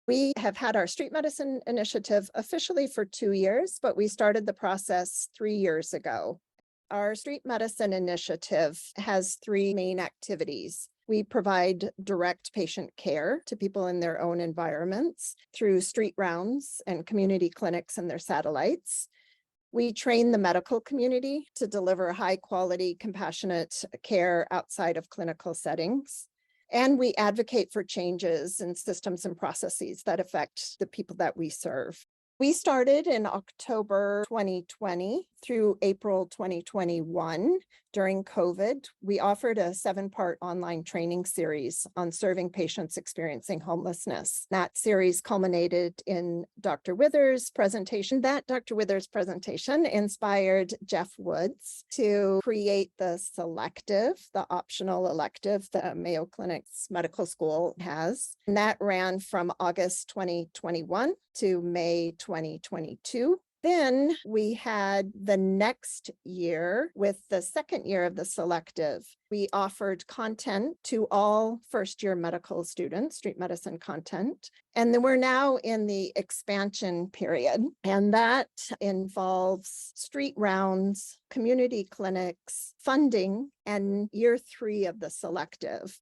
We have had our street medicine initiative officially for 2 years, but we started the process 3 years ago. Our street medicine initiative has 3 main activities. We provide direct patient care to people in their own environments through street rounds and community clinics and their satellites. We train the medical community to deliver high quality, compassionate care outside of clinical settings. And we advocate for changes in systems and processes that affect the people that we serve. We started in October 2020 through April 2021 during COVID. We offered a 7-part online training series on serving patients experiencing homelessness. That series culminated in Dr. Withers' presentation. That Dr. Withers' presentation inspired Jeff Woods to create the selective, the optional elective that Mayo Clinic's medical school has. And that ran from August 2021 to May 2022. Then we had the next year with the second year of the selective. We offered content to all first-year medical students, street medicine content. And then we're now in the expansion period. And that involves street rounds, community clinics, funding, and year 3 of the selective.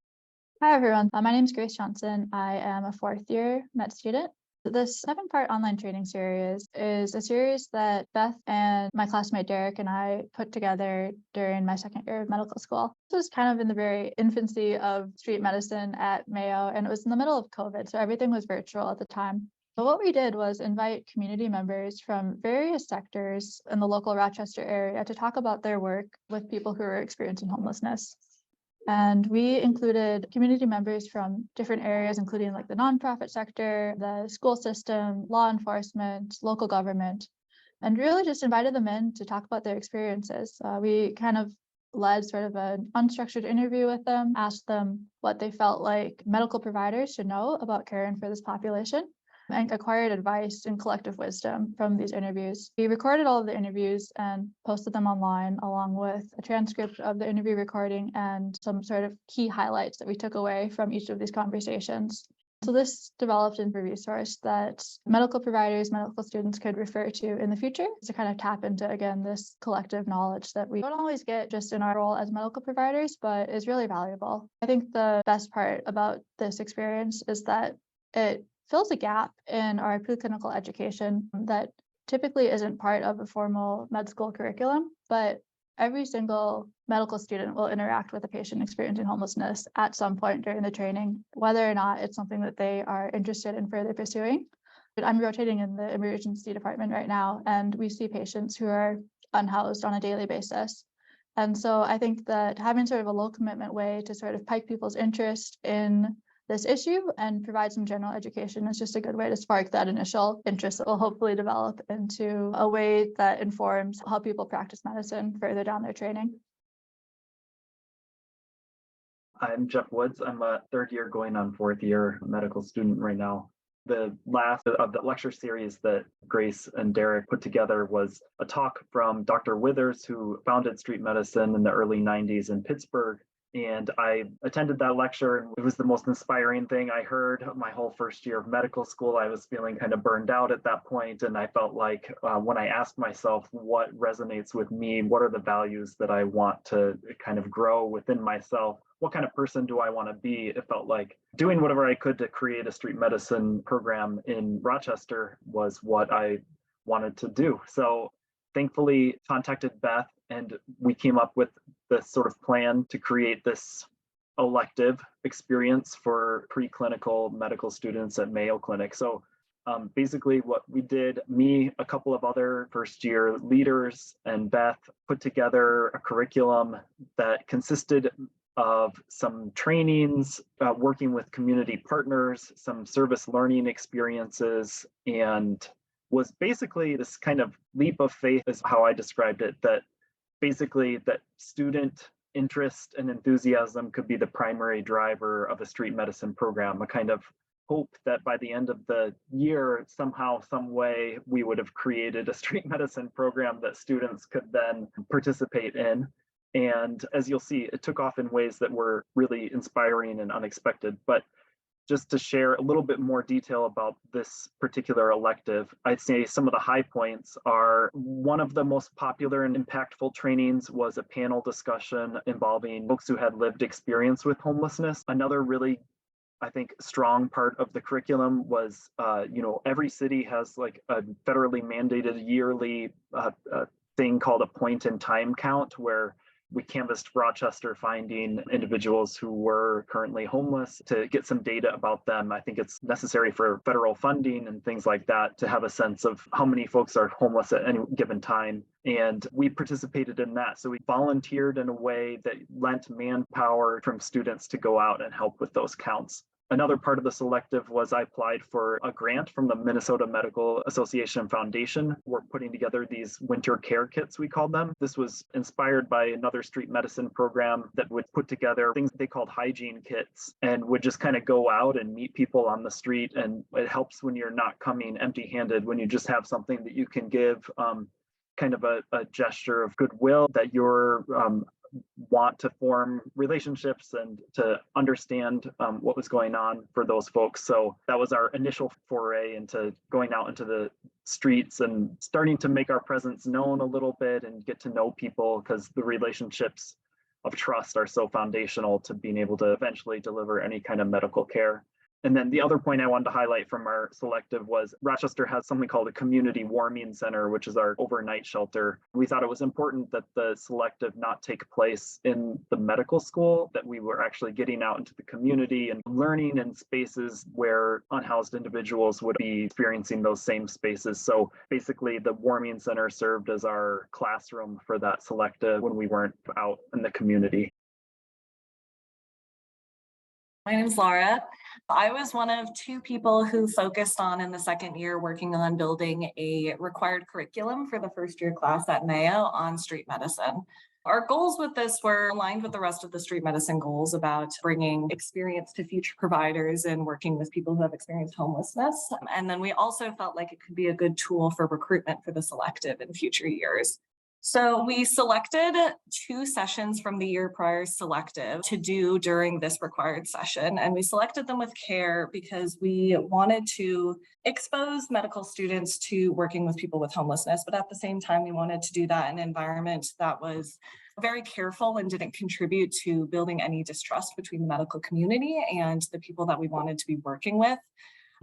Hi, everyone. My name is Grace Johnson. I am a 4th-year med student. This 7-part online training series is a series that Beth and my classmate Derek and I put together during my 2nd year of medical school. This was kind of in the very infancy of street medicine at Mayo, and it was in the middle of COVID, so everything was virtual at the time. But what we did was invite community members from various sectors in the local Rochester area to talk about their work with people who are experiencing homelessness. And we included community members from different areas, including like the nonprofit sector, the school system, law enforcement, local government, and really just invited them in to talk about their experiences. We kind of led sort of an unstructured interview with them, asked them what they felt like medical providers should know about caring for this population, and acquired advice and collective wisdom from these interviews. We recorded all of the interviews and posted them online, along with a transcript of the interview recording and some sort of key highlights that we took away from each of these conversations. So this developed into a resource that medical providers, medical students could refer to in the future to kind of tap into, again, this collective knowledge that we don't always get just in our role as medical providers, but is really valuable. I think the best part about this experience is that it fills a gap in our preclinical education that typically isn't part of a formal med school curriculum, but every single medical student will interact with a patient experiencing homelessness at some point during the training, whether or not it's something that they are interested in further pursuing. I'm rotating in the emergency department right now, and we see patients who are unhoused on a daily basis. And so I think that having sort of a low commitment way to sort of pique people's interest in this issue and provide some general education is just a good way to spark that initial interest that will hopefully develop into a way that informs how people practice medicine further down their training. I'm Jeff Woods. I'm a 3rd year going on 4th year medical student right now. The last of the lecture series that Grace and Derek put together was a talk from Dr. Withers, who founded street medicine in the early 90s in Pittsburgh. And I attended that lecture, and it was the most inspiring thing I heard my whole 1st year of medical school. I was feeling kind of burned out at that point, and I felt like when I asked myself what resonates with me, what are the values that I want to kind of grow within myself, what kind of person do I want to be? It felt like doing whatever I could to create a street medicine program in Rochester was what I wanted to do. So thankfully contacted Beth, and we came up with this sort of plan to create this elective experience for preclinical medical students at Mayo Clinic. So basically what we did, me, a couple of other 1st-year leaders, and Beth put together a curriculum that consisted of some trainings, working with community partners, some service learning experiences, and was basically this kind of leap of faith is how I described it, that basically that student interest and enthusiasm could be the primary driver of a street medicine program, a kind of hope that by the end of the year, somehow, some way, we would have created a street medicine program that students could then participate in. And as you'll see, it took off in ways that were really inspiring and unexpected. But Just to share a little bit more detail about this particular elective, I'd say some of the high points are one of the most popular and impactful trainings was a panel discussion involving folks who had lived experience with homelessness. Another really, I think, strong part of the curriculum was, every city has like a federally mandated yearly thing called a point in time count, where we canvassed Rochester, finding individuals who were currently homeless to get some data about them. I think it's necessary for federal funding and things like that to have a sense of how many folks are homeless at any given time. And we participated in that. So we volunteered in a way that lent manpower from students to go out and help with those counts. Another part of the selective was I applied for a grant from the Minnesota Medical Association Foundation. We're putting together these winter care kits, we called them. This was inspired by another street medicine program that would put together things they called hygiene kits and would just kind of go out and meet people on the street. And it helps when you're not coming empty-handed, when you just have something that you can give, kind of a gesture of goodwill that you're want to form relationships and to understand what was going on for those folks. So that was our initial foray into going out into the streets and starting to make our presence known a little bit and get to know people, because the relationships of trust are so foundational to being able to eventually deliver any kind of medical care. And then the other point I wanted to highlight from our selective was Rochester has something called a community warming center, which is our overnight shelter. We thought it was important that the selective not take place in the medical school, that we were actually getting out into the community and learning in spaces where unhoused individuals would be experiencing those same spaces. So basically the warming center served as our classroom for that selective when we weren't out in the community. My name's Laura. I was one of two people who focused on in the second year working on building a required curriculum for the first year class at Mayo on street medicine. Our goals with this were aligned with the rest of the street medicine goals about bringing experience to future providers and working with people who have experienced homelessness. And then we also felt like it could be a good tool for recruitment for the selective in future years. So we selected 2 sessions from the year prior selective to do during this required session. And we selected them with care because we wanted to expose medical students to working with people with homelessness. But at the same time, we wanted to do that in an environment that was very careful and didn't contribute to building any distrust between the medical community and the people that we wanted to be working with.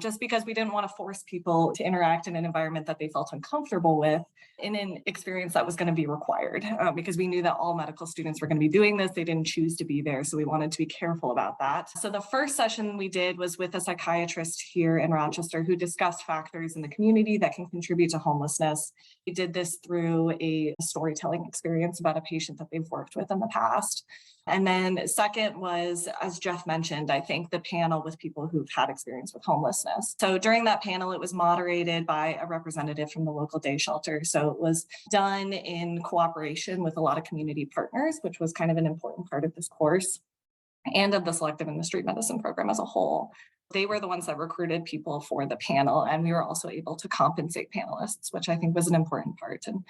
Just because we didn't want to force people to interact in an environment that they felt uncomfortable with in an experience that was going to be required, because we knew that all medical students were going to be doing this. They didn't choose to be there. So we wanted to be careful about that. So the first session we did was with a psychiatrist here in Rochester who discussed factors in the community that can contribute to homelessness. We did this through a storytelling experience about a patient that they've worked with in the past. And then second was, as Jeff mentioned, I think the panel with people who've had experience with homelessness. So during that panel, it was moderated by a representative from the local day shelter. So it was done in cooperation with a lot of community partners, which was kind of an important part of this course and of the selective and the street medicine program as a whole. They were the ones that recruited people for the panel, and we were also able to compensate panelists, which I think was an important part in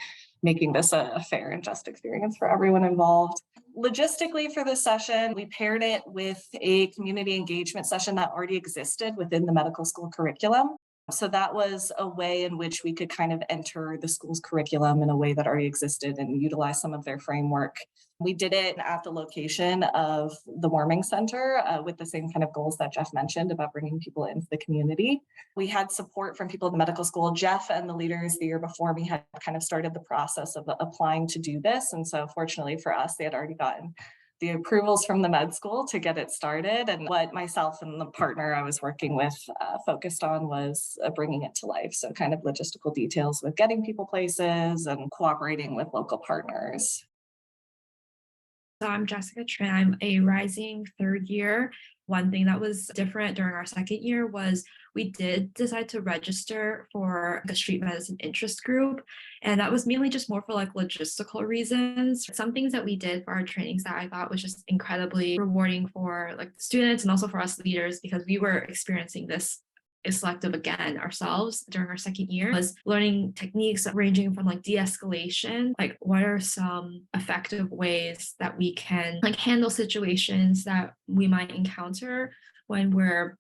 making this a fair and just experience for everyone involved. Logistically for this session, we paired it with a community engagement session that already existed within the medical school curriculum. So that was a way in which we could kind of enter the school's curriculum in a way that already existed and utilize some of their framework. We did it at the location of the warming center with the same kind of goals that Jeff mentioned about bringing people into the community. We had support from people in the medical school. Jeff and the leaders the year before me had kind of started the process of applying to do this. And so fortunately for us, they had already gotten the approvals from the med school to get it started. And what myself and the partner I was working with focused on was bringing it to life. So kind of logistical details with getting people places and cooperating with local partners. So I'm Jessica Trin. I'm a rising third year. One thing that was different during our second year was we did decide to register for a street medicine interest group. And that was mainly just more for like logistical reasons. Some things that we did for our trainings that I thought was just incredibly rewarding for like the students and also for us leaders, because we were experiencing this selective again ourselves during our second year, was learning techniques ranging from like de-escalation, like what are some effective ways that we can like handle situations that we might encounter when we're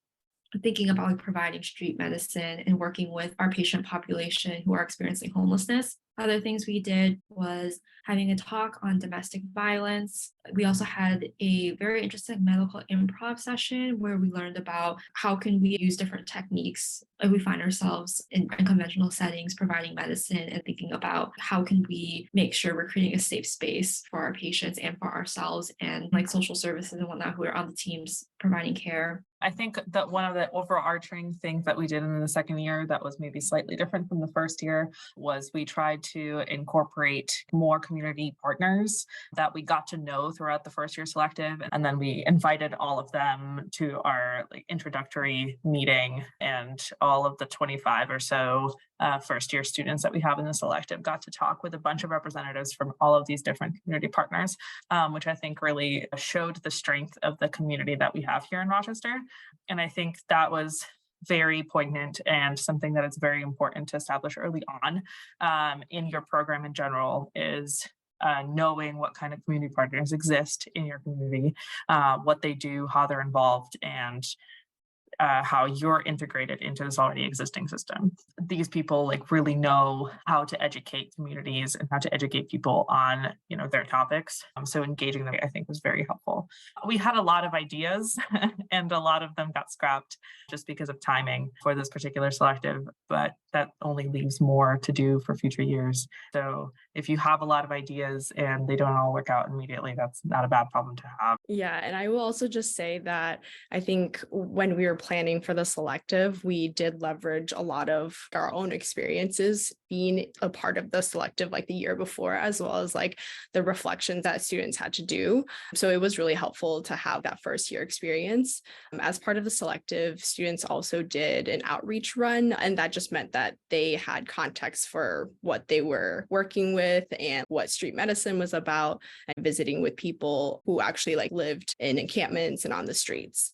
thinking about like providing street medicine and working with our patient population who are experiencing homelessness. Other things we did was having a talk on domestic violence. We also had a very interesting medical improv session where we learned about how can we use different techniques if we find ourselves in unconventional settings, providing medicine and thinking about how can we make sure we're creating a safe space for our patients and for ourselves and like social services and whatnot who are on the teams providing care. I think that one of the overarching things that we did in the second year that was maybe slightly different from the first year was we tried to incorporate more community partners that we got to know throughout the first year selective. And then we invited all of them to our introductory meeting, and all of the 25 or so first year students that we have in the selective got to talk with a bunch of representatives from all of these different community partners, which I think really showed the strength of the community that we have here in Rochester. And I think that was very poignant and something that is very important to establish early on in your program in general is knowing what kind of community partners exist in your community, what they do, how they're involved, and how you're integrated into this already existing system. These people really know how to educate communities and how to educate people on their topics. So engaging them, I think, was very helpful. We had a lot of ideas and a lot of them got scrapped just because of timing for this particular selective, but that only leaves more to do for future years. So if you have a lot of ideas and they don't all work out immediately, that's not a bad problem to have. Yeah, and I will also just say that I think when we were planning for the selective, we did leverage a lot of our own experiences being a part of the selective like the year before, as well as like the reflections that students had to do. So it was really helpful to have that first year experience. As part of the selective, students also did an outreach run, and that just meant that they had context for what they were working with and what street medicine was about, and visiting with people who actually lived in encampments and on the streets.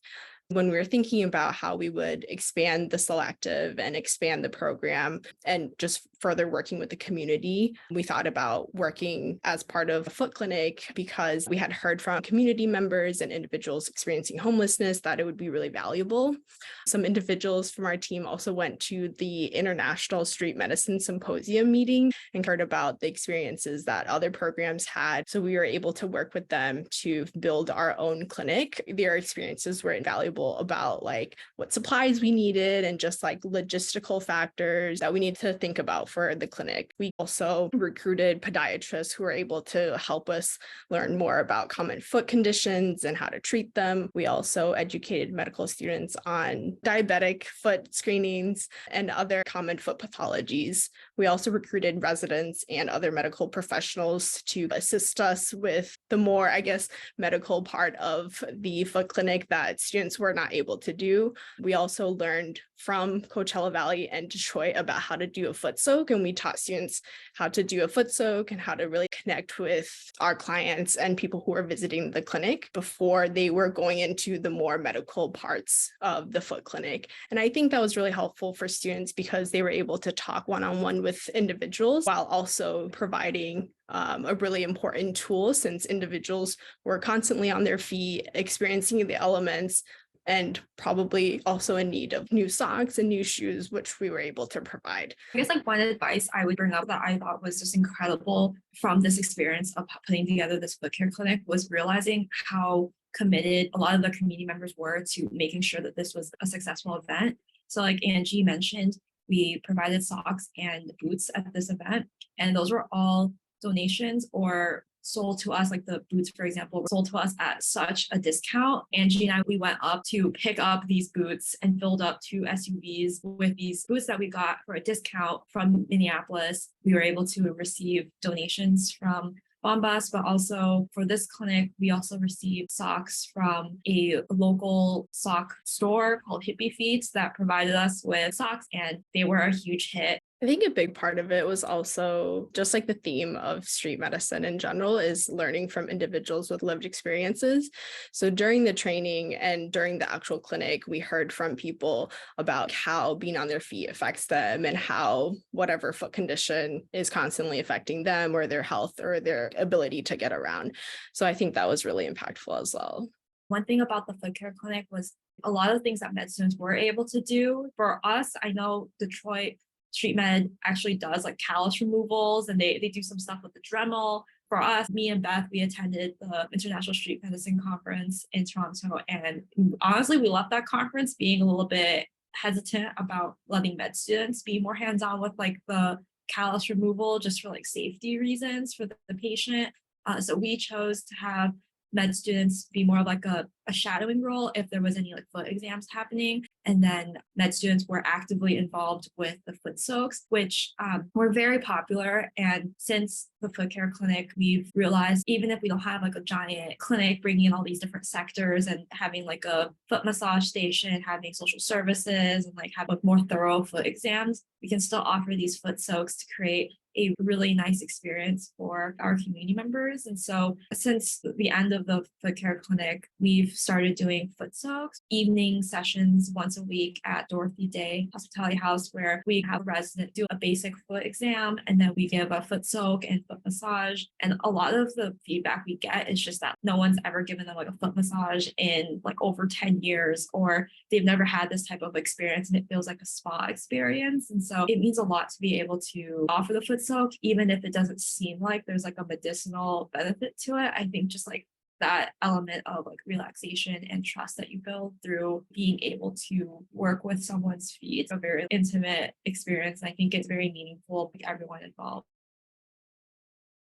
When we were thinking about how we would expand the selective and expand the program and just further working with the community, we thought about working as part of a foot clinic because we had heard from community members and individuals experiencing homelessness that it would be really valuable. Some individuals from our team also went to the International Street Medicine Symposium meeting and heard about the experiences that other programs had. So we were able to work with them to build our own clinic. Their experiences were invaluable about what supplies we needed and just logistical factors that we need to think about for the clinic. We also recruited podiatrists who were able to help us learn more about common foot conditions and how to treat them. We also educated medical students on diabetic foot screenings and other common foot pathologies. We also recruited residents and other medical professionals to assist us with the more, medical part of the foot clinic that students were not able to do. We also learned from Coachella Valley and Detroit about how to do a foot soak, and we taught students how to do a foot soak and how to really connect with our clients and people who are visiting the clinic before they were going into the more medical parts of the foot clinic. And I think that was really helpful for students because they were able to talk one-on-one with individuals while also providing a really important tool, since individuals were constantly on their feet, experiencing the elements, and probably also in need of new socks and new shoes, which we were able to provide. I guess one advice I would bring up that I thought was just incredible from this experience of putting together this foot care clinic was realizing how committed a lot of the community members were to making sure that this was a successful event. So like Angie mentioned, we provided socks and boots at this event, and those were all donations or sold to us, like the boots, for example, were sold to us at such a discount. Angie and I, we went up to pick up these boots and filled up 2 SUVs with these boots that we got for a discount from Minneapolis. We were able to receive donations from Bombas, but also for this clinic, we also received socks from a local sock store called Hippie Feet that provided us with socks, and they were a huge hit. I think a big part of it was also just the theme of street medicine in general is learning from individuals with lived experiences. So during the training and during the actual clinic, we heard from people about how being on their feet affects them and how whatever foot condition is constantly affecting them or their health or their ability to get around. So I think that was really impactful as well. One thing about the foot care clinic was a lot of things that med students were able to do. For us, I know Detroit Street Med actually does like callus removals, and they do some stuff with the Dremel. For us, me and Beth, we attended the International Street Medicine Conference in Toronto. And honestly, we left that conference being a little bit hesitant about letting med students be more hands-on with like the callus removal, just for like safety reasons for the patient. So we chose to have med students be more of like a shadowing role if there was any like foot exams happening. And then med students were actively involved with the foot soaks, which were very popular. And since the foot care clinic, we've realized even if we don't have like a giant clinic bringing in all these different sectors and having like a foot massage station, having social services and like have like more thorough foot exams, we can still offer these foot soaks to create a really nice experience for our community members. And so since the end of the foot care clinic, we've started doing foot soaks, evening sessions once a week at Dorothy Day Hospitality House, where we have a resident do a basic foot exam, and then we give a foot soak and foot massage. And a lot of the feedback we get is just that no one's ever given them like a foot massage in like over 10 years, or they've never had this type of experience and it feels like a spa experience. And so it means a lot to be able to offer the foot soak, even if it doesn't seem like there's like a medicinal benefit to it. I think just like that element of like relaxation and trust that you build through being able to work with someone's feet, a very intimate experience. I think it's very meaningful for everyone involved.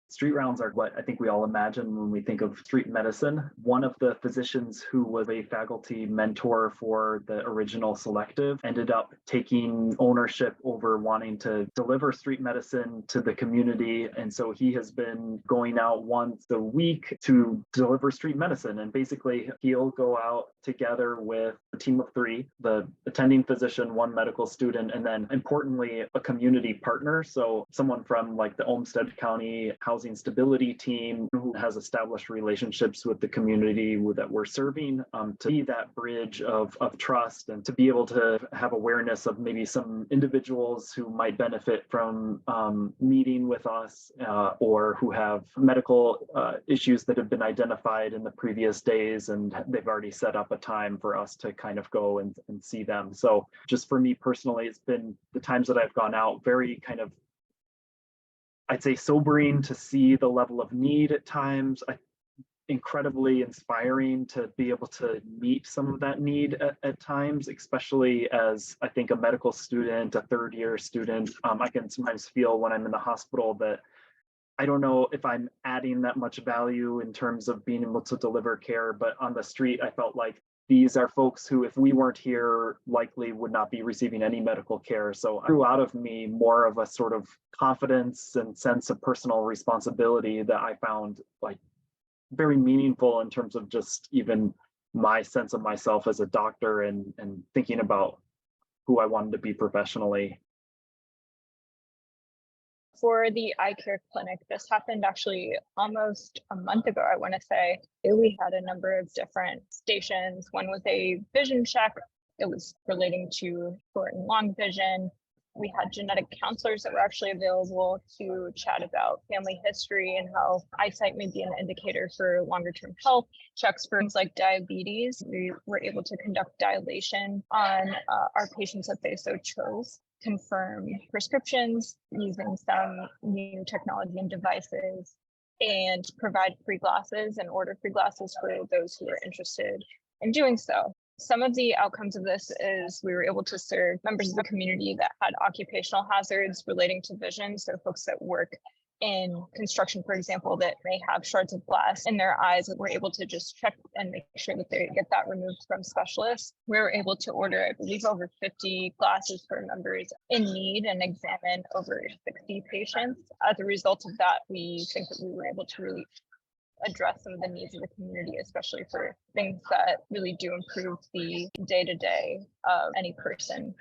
Street rounds are what I think we all imagine when we think of street medicine. One of the physicians who was a faculty mentor for the original selective ended up taking ownership over wanting to deliver street medicine to the community. And so he has been going out once a week to deliver street medicine. And basically he'll go out together with a team of 3, the attending physician, 1 medical student, and then importantly, a community partner. So someone from like the Olmsted County Housing Stability team who has established relationships with the community that we're serving, to be that bridge of trust and to be able to have awareness of maybe some individuals who might benefit from meeting with us or who have medical issues that have been identified in the previous days, and they've already set up a time for us to kind of go and see them. So just for me personally, it's been the times that I've gone out very kind of, I'd say, sobering to see the level of need at times, incredibly inspiring to be able to meet some of that need at times, especially as I think a medical student, a 3rd-year student. I can sometimes feel when I'm in the hospital that I don't know if I'm adding that much value in terms of being able to deliver care, but on the street, I felt like these are folks who, if we weren't here, likely would not be receiving any medical care. So I grew out of me more of a sort of confidence and sense of personal responsibility that I found like very meaningful in terms of just even my sense of myself as a doctor and thinking about who I wanted to be professionally. For the eye care clinic, this happened actually almost a month ago, I want to say. We had a number of different stations. One was a vision check. It was relating to short and long vision. We had genetic counselors that were actually available to chat about family history and how eyesight may be an indicator for longer term health. Checks for things like diabetes. We were able to conduct dilation on our patients if they so chose. Confirm prescriptions using some new technology and devices, and provide free glasses and order free glasses for those who are interested in doing so. Some of the outcomes of this is we were able to serve members of the community that had occupational hazards relating to vision. So folks that work in construction, for example, that may have shards of glass in their eyes, we're able to just check and make sure that they get that removed from specialists. We were able to order, I believe, over 50 glasses for members in need and examine over 60 patients. As a result of that, we think that we were able to really address some of the needs of the community, especially for things that really do improve the day-to-day of any person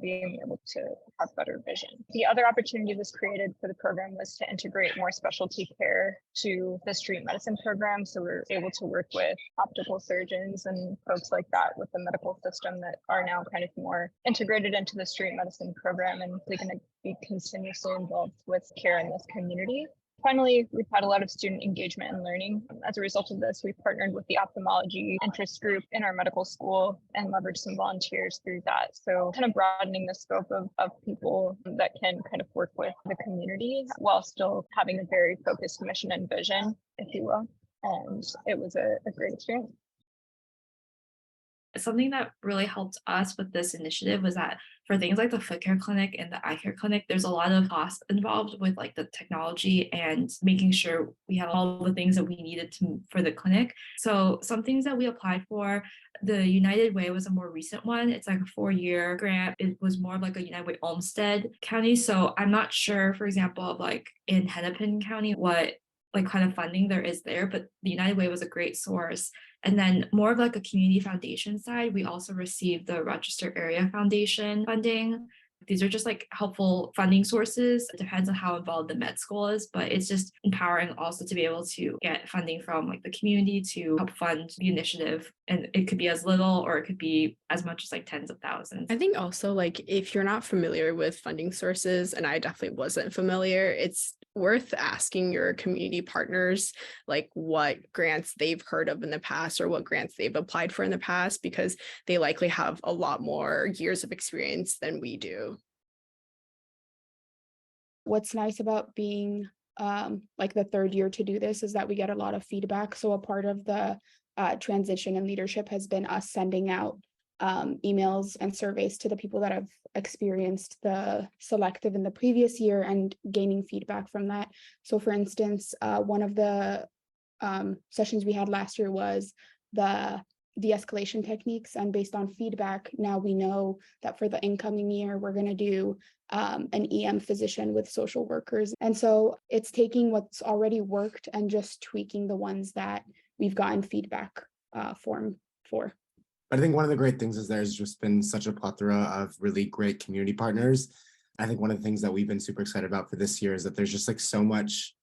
being able to have better vision. The other opportunity this created for the program was to integrate more specialty care to the street medicine program. So we're able to work with optical surgeons and folks like that with the medical system that are now kind of more integrated into the street medicine program, and they're going to be continuously involved with care in this community. Finally, we've had a lot of student engagement and learning. As a result of this, we've partnered with the ophthalmology interest group in our medical school and leveraged some volunteers through that. So kind of broadening the scope of people that can kind of work with the community while still having a very focused mission and vision, if you will. And it was a great experience. Something that really helped us with this initiative was that for things like the foot care clinic and the eye care clinic, there's a lot of cost involved with like the technology and making sure we have all the things that we needed for the clinic. So some things that we applied for, the United Way was a more recent one. It's like a 4-year grant. It was more of like a United Way Olmsted County. So I'm not sure, for example, of like in Hennepin County, what like kind of funding there is there, but the United Way was a great source. And then more of like a community foundation side, we also received the Rochester Area Foundation funding. These are just like helpful funding sources. It depends on how involved the med school is, but it's just empowering also to be able to get funding from like the community to help fund the initiative. And it could be as little or it could be as much as like tens of thousands. I think also like if you're not familiar with funding sources, and I definitely wasn't familiar, it's worth asking your community partners like what grants they've heard of in the past or what grants they've applied for in the past, because they likely have a lot more years of experience than we do. What's nice about being like the third year to do this is that we get a lot of feedback. So a part of the transition and leadership has been us sending out emails and surveys to the people that have experienced the selective in the previous year and gaining feedback from that. So for instance, one of the sessions we had last year was the de-escalation techniques, and based on feedback, now we know that for the incoming year, we're going to do an EM physician with social workers. And so it's taking what's already worked and just tweaking the ones that we've gotten feedback for. I think one of the great things is there's just been such a plethora of really great community partners. I think one of the things that we've been super excited about for this year is that there's just like so much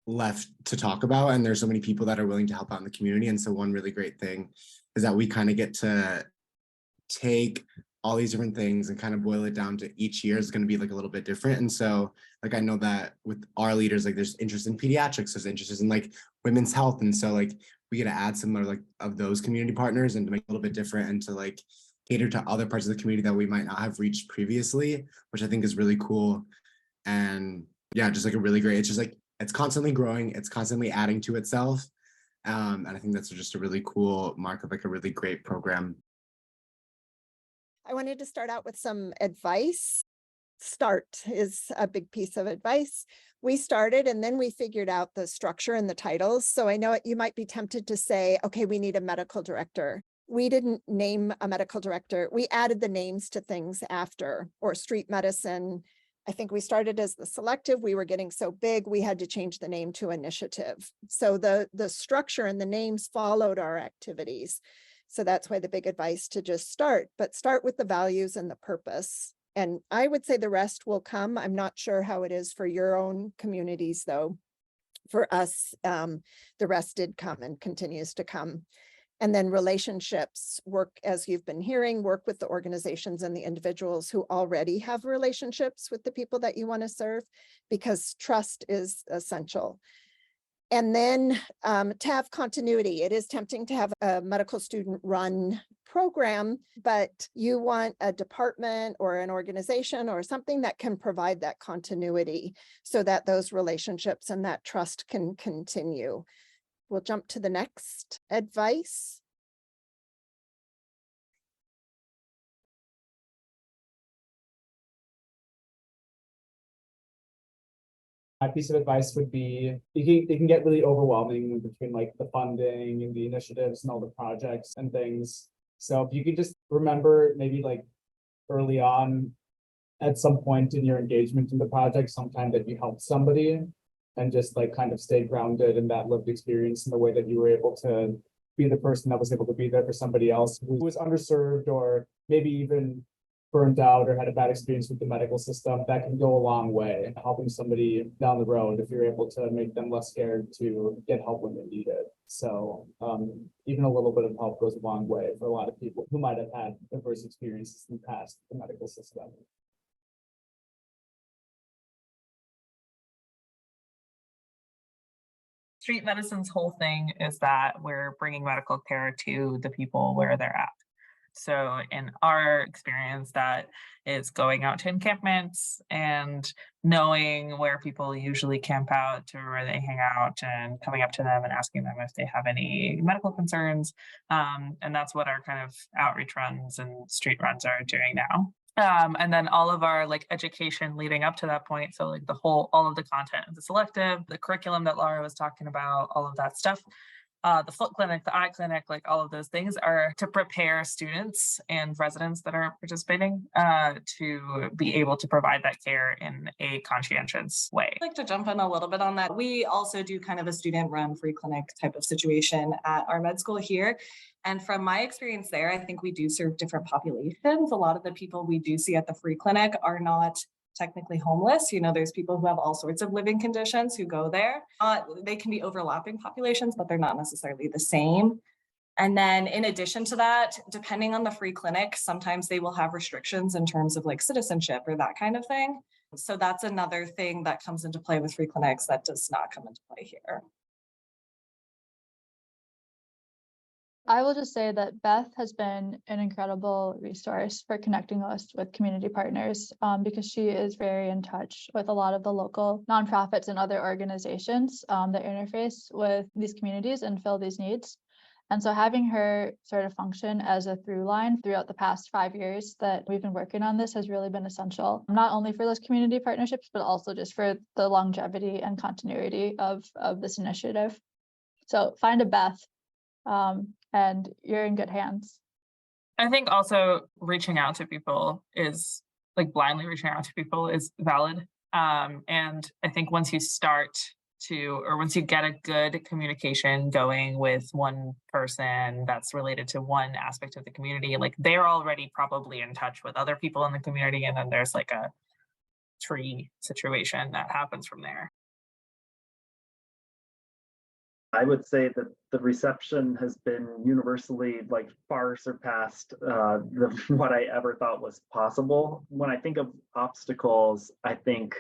left to talk about, and there's so many people that are willing to help out in the community. And so one really great thing is that we kind of get to take all these different things and kind of boil it down to each year is going to be like a little bit different. And so like I know that with our leaders, like there's interest in pediatrics, there's interest in like women's health, and so like we get to add some like of those community partners and to make it a little bit different and to like cater to other parts of the community that we might not have reached previously, which I think is really cool. And yeah, just like a really great, it's just like it's constantly growing, it's constantly adding to itself. And I think that's just a really cool mark of like a really great program. I wanted to start out with some advice. Start is a big piece of advice. We started and then we figured out the structure and the titles. So I know you might be tempted to say, okay, we need a medical director. We didn't name a medical director. We added the names to things after, or street medicine. I think we started as the selective. We were getting so big, we had to change the name to initiative. So the structure and the names followed our activities. So that's why the big advice to just start, but start with the values and the purpose. And I would say the rest will come. I'm not sure how it is for your own communities, though. For us, the rest did come and continues to come. And then relationships, work, as you've been hearing, work with the organizations and the individuals who already have relationships with the people that you want to serve, because trust is essential. And then to have continuity. It is tempting to have a medical student run program, but you want a department or an organization or something that can provide that continuity so that those relationships and that trust can continue. We'll jump to the next advice. My piece of advice would be it can get really overwhelming between like the funding and the initiatives and all the projects and things. So if you could just remember maybe like early on at some point in your engagement in the project, sometime that you helped somebody, and just like kind of stay grounded in that lived experience in the way that you were able to be the person that was able to be there for somebody else who was underserved or maybe even burnt out or had a bad experience with the medical system. That can go a long way in helping somebody down the road if you're able to make them less scared to get help when they need it. So even a little bit of help goes a long way for a lot of people who might have had adverse experiences in the past with the medical system. street medicine's whole thing is that we're bringing medical care to the people where they're at. So in our experience, that is going out to encampments and knowing where people usually camp out to where they hang out and coming up to them and asking them if they have any medical concerns. And that's what our kind of outreach runs and street runs are doing now. And then all of our like education leading up to that point. So like all of the content of the selective, the curriculum that Laura was talking about, all of that stuff. The foot clinic, the eye clinic, like all of those things are to prepare students and residents that are participating to be able to provide that care in a conscientious way. I'd like to jump in a little bit on that. We also do kind of a student run free clinic type of situation at our med school here. And from my experience there, I think we do serve different populations. A lot of the people we do see at the free clinic are not technically homeless. You know, there's people who have all sorts of living conditions who go there. They can be overlapping populations, but they're not necessarily the same. And then in addition to that, depending on the free clinic, sometimes they will have restrictions in terms of like citizenship or that kind of thing. So that's another thing that comes into play with free clinics that does not come into play here. I will just say that Beth has been an incredible resource for connecting us with community partners because she is very in touch with a lot of the local nonprofits and other organizations that interface with these communities and fill these needs. And so having her sort of function as a through line throughout the past 5 years that we've been working on this has really been essential, not only for those community partnerships, but also just for the longevity and continuity of this initiative. So find a Beth. And you're in good hands. I think also reaching out to people is like blindly reaching out to people is valid. And I think once you once you get a good communication going with one person that's related to one aspect of the community, like they're already probably in touch with other people in the community. And then there's like a tree situation that happens from there. I would say that the reception has been universally like far surpassed what I ever thought was possible. When I think of obstacles, I think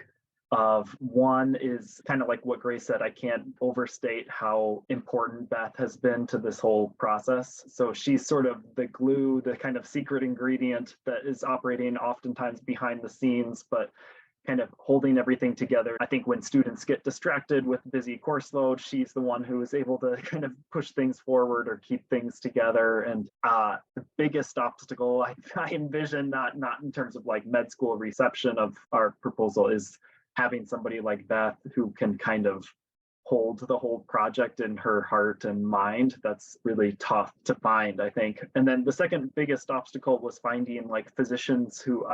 of one is kind of like what Grace said. I can't overstate how important Beth has been to this whole process. So she's sort of the glue, the kind of secret ingredient that is operating oftentimes behind the scenes, but kind of holding everything together. I think when students get distracted with busy course load, she's the one who is able to kind of push things forward or keep things together. And the biggest obstacle I envision, not in terms of like med school reception of our proposal, is having somebody like Beth who can kind of hold the whole project in her heart and mind. That's really tough to find, I think. And then the second biggest obstacle was finding like physicians who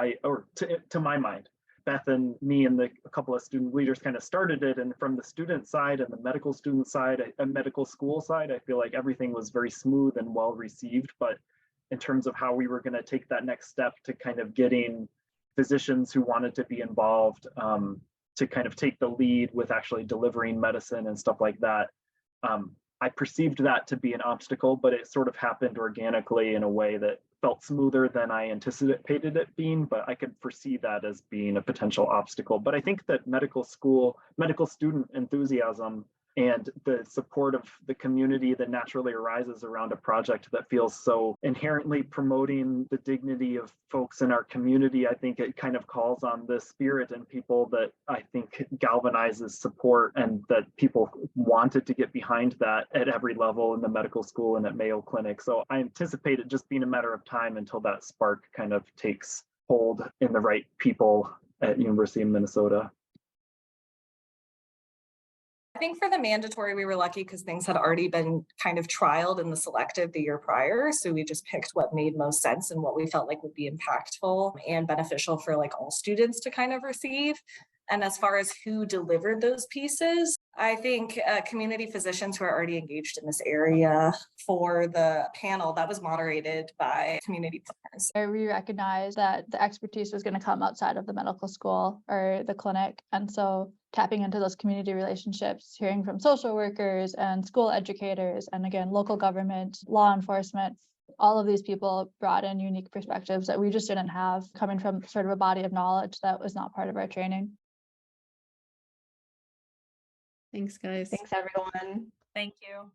to my mind, Beth and me and a couple of student leaders kind of started it. And from the student side and the medical student side, and medical school side, I feel like everything was very smooth and well received. But in terms of how we were going to take that next step to kind of getting physicians who wanted to be involved to kind of take the lead with actually delivering medicine and stuff like that, I perceived that to be an obstacle, but it sort of happened organically in a way that felt smoother than I anticipated it being, but I could foresee that as being a potential obstacle. But I think that medical student enthusiasm and the support of the community that naturally arises around a project that feels so inherently promoting the dignity of folks in our community, I think it kind of calls on the spirit in people that I think galvanizes support, and that people wanted to get behind that at every level in the medical school and at Mayo Clinic. So I anticipate it just being a matter of time until that spark kind of takes hold in the right people at University of Minnesota. I think for the mandatory, we were lucky because things had already been kind of trialed in the selective the year prior. So we just picked what made most sense and what we felt like would be impactful and beneficial for like all students to kind of receive. And as far as who delivered those pieces, I think community physicians who are already engaged in this area for the panel that was moderated by community partners. We recognized that the expertise was going to come outside of the medical school or the clinic. And so tapping into those community relationships, hearing from social workers and school educators, and again, local government, law enforcement, all of these people brought in unique perspectives that we just didn't have, coming from sort of a body of knowledge that was not part of our training. Thanks, guys. Thanks, everyone. Thank you.